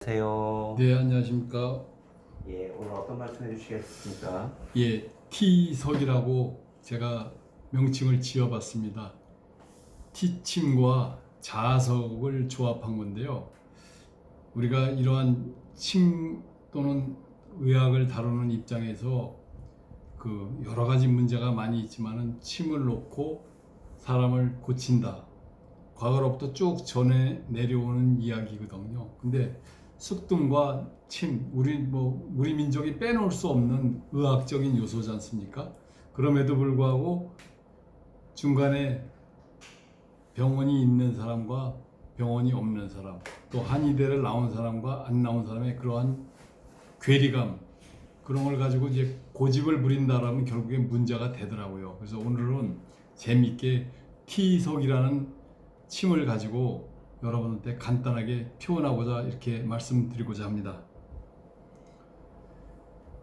안녕하세요. 네, 안녕하십니까. 예, 오늘 어떤 말씀 해주시겠습니까? 예, T석이라고 제가 명칭을 지어봤습니다. T침과 자석을 조합한 건데요. 우리가 이러한 침 또는 의학을 다루는 입장에서 그 여러 가지 문제가 많이 있지만은 침을 놓고 사람을 고친다. 과거로부터 쭉 전해 내려오는 이야기거든요. 근데 쑥뜸과 침, 우리 민족이 빼놓을 수 없는 의학적인 요소지 않습니까? 그럼에도 불구하고 중간에 병원이 있는 사람과 병원이 없는 사람, 또 한의대를 나온 사람과 안 나온 사람의 그러한 괴리감, 그런 걸 가지고 이제 고집을 부린다라면 결국엔 문제가 되더라고요. 그래서 오늘은 재미있게 T석이라는 침을 가지고 여러분한테 간단하게 표현하고자 이렇게 말씀드리고자 합니다.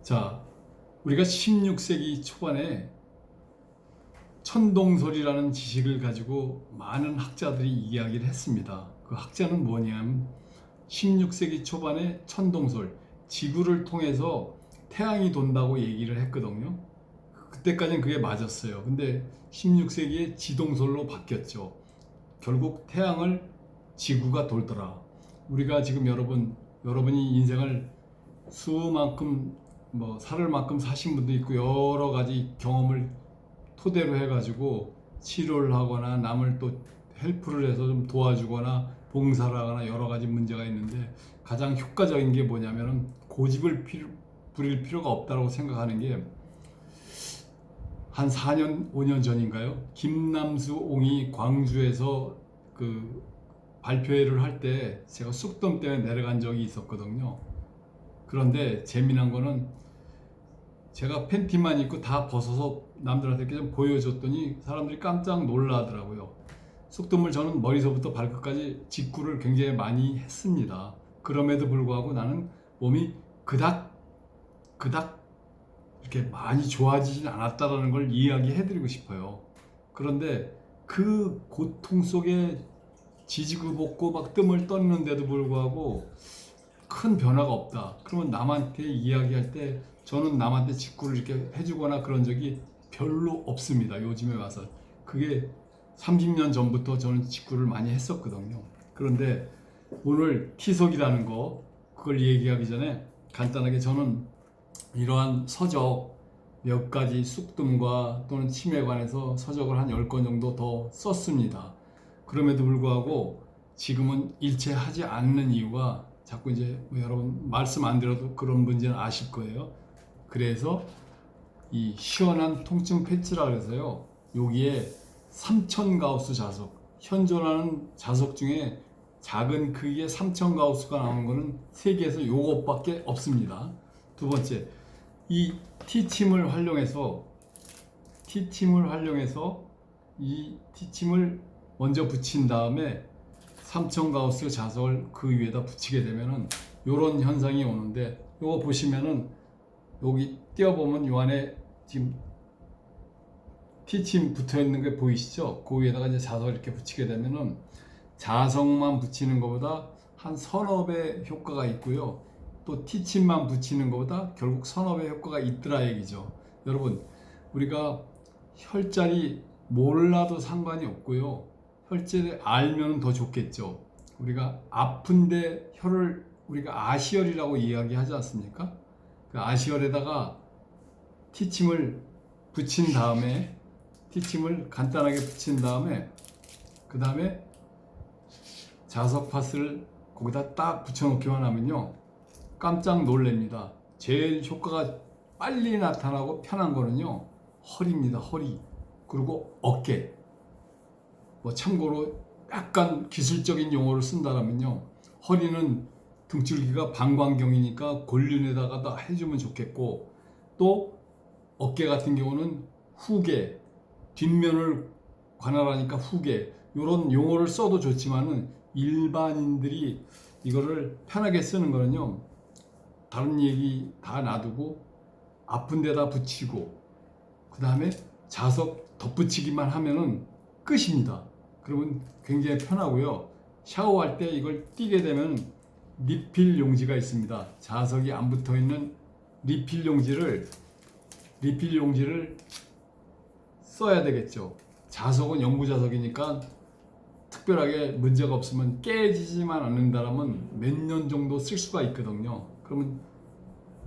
자, 우리가 16세기 초반에 천동설이라는 지식을 가지고 많은 학자들이 이야기를 했습니다. 그 학자는 뭐냐면 16세기 초반에 천동설, 지구를 통해서 태양이 돈다고 얘기를 했거든요. 그때까지는 그게 맞았어요. 근데 16세기에 지동설로 바뀌었죠. 결국 태양을 지구가 돌더라. 우리가 지금 여러분이 인생을 수만큼 살을 만큼 사신 분도 있고 여러 가지 경험을 토대로 해가지고 치료를 하거나 남을 또 헬프를 해서 좀 도와주거나 봉사를 하거나 여러 가지 문제가 있는데 가장 효과적인 게 뭐냐면은 고집을 부릴 필요가 없다고 생각하는 게 한 4년, 5년 전인가요? 김남수 옹이 광주에서 그 발표회를 할 때 제가 쑥뜸 때문에 내려간 적이 있었거든요. 그런데 재미난 거는 제가 팬티만 입고 다 벗어서 남들한테 좀 보여줬더니 사람들이 깜짝 놀라더라고요. 쑥뜸을 저는 머리서부터 발끝까지 직구를 굉장히 많이 했습니다. 그럼에도 불구하고 나는 몸이 그닥 이렇게 많이 좋아지진 않았다라는 걸 이야기해드리고 싶어요. 그런데 그 고통 속에 지지고 볶고 막 뜸을 떠는데도 불구하고 큰 변화가 없다. 그러면 남한테 이야기할 때 저는 남한테 직구를 이렇게 해주거나 그런 적이 별로 없습니다. 요즘에 와서. 그게 30년 전부터 저는 직구를 많이 했었거든요. 그런데 오늘 T석이라는 거, 그걸 얘기하기 전에 간단하게 저는 이러한 서적 몇 가지 쑥뜸과 또는 침에 관해서 서적을 한 10권 정도 더 썼습니다. 그럼에도 불구하고 지금은 일체하지 않는 이유가 자꾸 이제 여러분 말씀 안 드려도 그런 문제는 아실 거예요. 그래서 이 시원한 통증 패치라 그래서요. 여기에 3000가우스 자석, 현존하는 자석 중에 작은 크기의 3000가우스가 나오는 거는 세계에서 요것밖에 없습니다. 두 번째, 이 T침을 활용해서 이 T침을 먼저 붙인 다음에 3000가우스 자석을 그 위에다 붙이게 되면은 요런 현상이 오는데, 요거 보시면은 여기 띄워보면 요 안에 지금 T침 붙어 있는 게 보이시죠? 그 위에다가 이제 자석을 이렇게 붙이게 되면은 자석만 붙이는 것보다 한 서너 배 효과가 있고요. 또 T침만 붙이는 것보다 결국 서너 배 효과가 있더라 얘기죠. 여러분, 우리가 혈자리 몰라도 상관이 없고요. 혈자리 알면 더 좋겠죠. 우리가 아픈데 혈을 우리가 아시혈이라고 이야기하지 않습니까? 그 아시혈에다가 T침을 붙인 다음에 T침을 간단하게 붙인 다음에 그 다음에 자석 파스를 거기다 딱 붙여놓기만 하면요, 깜짝 놀랍니다. 제일 효과가 빨리 나타나고 편한 거는요, 허리입니다. 허리. 그리고 어깨. 참고로 약간 기술적인 용어를 쓴다면요, 허리는 등줄기가 방광경이니까 골륜에다가 다 해주면 좋겠고, 또 어깨 같은 경우는 후계, 뒷면을 관할하니까 후계, 이런 용어를 써도 좋지만은 일반인들이 이거를 편하게 쓰는 거는요, 다른 얘기 다 놔두고 아픈 데다 붙이고 그 다음에 자석 덧붙이기만 하면은 끝입니다. 그러면 굉장히 편하고요. 샤워할 때 이걸 띄게 되면 리필 용지가 있습니다. 자석이 안 붙어 있는 리필 용지를 써야 되겠죠. 자석은 영구 자석이니까 특별하게 문제가 없으면 깨지지만 않는다라면 몇 년 정도 쓸 수가 있거든요. 그러면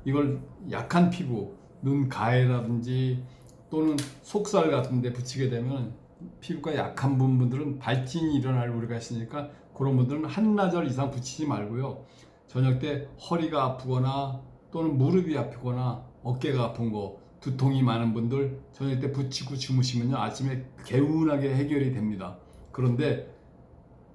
이걸 약한 피부, 눈 가해라든지 또는 속살 같은 데 붙이게 되면 피부가 약한 분들은 발진이 일어날 우려가 있으니까 그런 분들은 한나절 이상 붙이지 말고요. 저녁 때 허리가 아프거나 또는 무릎이 아프거나 어깨가 아픈 거, 두통이 많은 분들 저녁 때 붙이고 주무시면요 아침에 개운하게 해결이 됩니다. 그런데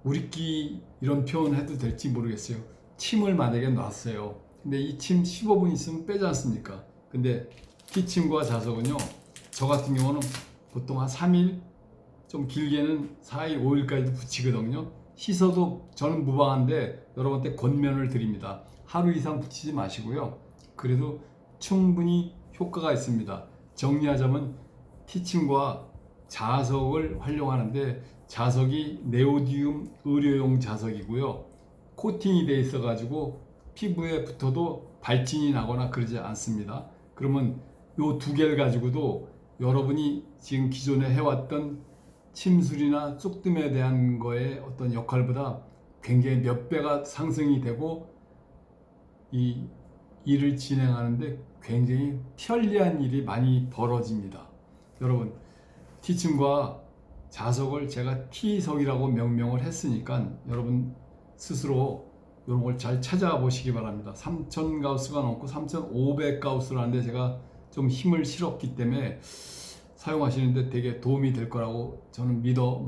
우리끼리 이런 표현 해도 될지 모르겠어요. 침을 만약에 놨어요. 근데 이 침 15분 있으면 빼지 않습니까? 근데 피침과 자석은요, 저 같은 경우는 보통 한 3일, 좀 길게는 4일, 5일까지도 붙이거든요. 씻어도 저는 무방한데 여러분한테 권면을 드립니다. 하루 이상 붙이지 마시고요. 그래도 충분히 효과가 있습니다. 정리하자면 티침과 자석을 활용하는데 자석이 네오디움 의료용 자석이고요. 코팅이 돼 있어 가지고 피부에 붙어도 발진이 나거나 그러지 않습니다. 그러면 요 두 개를 가지고도 여러분이 지금 기존에 해왔던 침술이나 쑥뜸에 대한 거에 어떤 역할보다 굉장히 몇 배가 상승이 되고 이 일을 진행하는데 굉장히 편리한 일이 많이 벌어집니다. 여러분, 티침과 자석을 제가 T석이라고 명명을 했으니까 여러분 스스로 이런 걸 잘 찾아보시기 바랍니다. 3000 가우스가 넘고 3500 가우스라는데 제가 좀 힘을 실었기 때문에 사용하시는데 되게 도움이 될 거라고 저는 믿어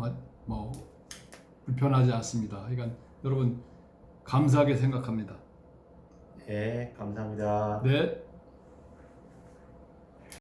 불편하지 않습니다. 그러니까 여러분 감사하게 생각합니다. 네, 감사합니다. 네.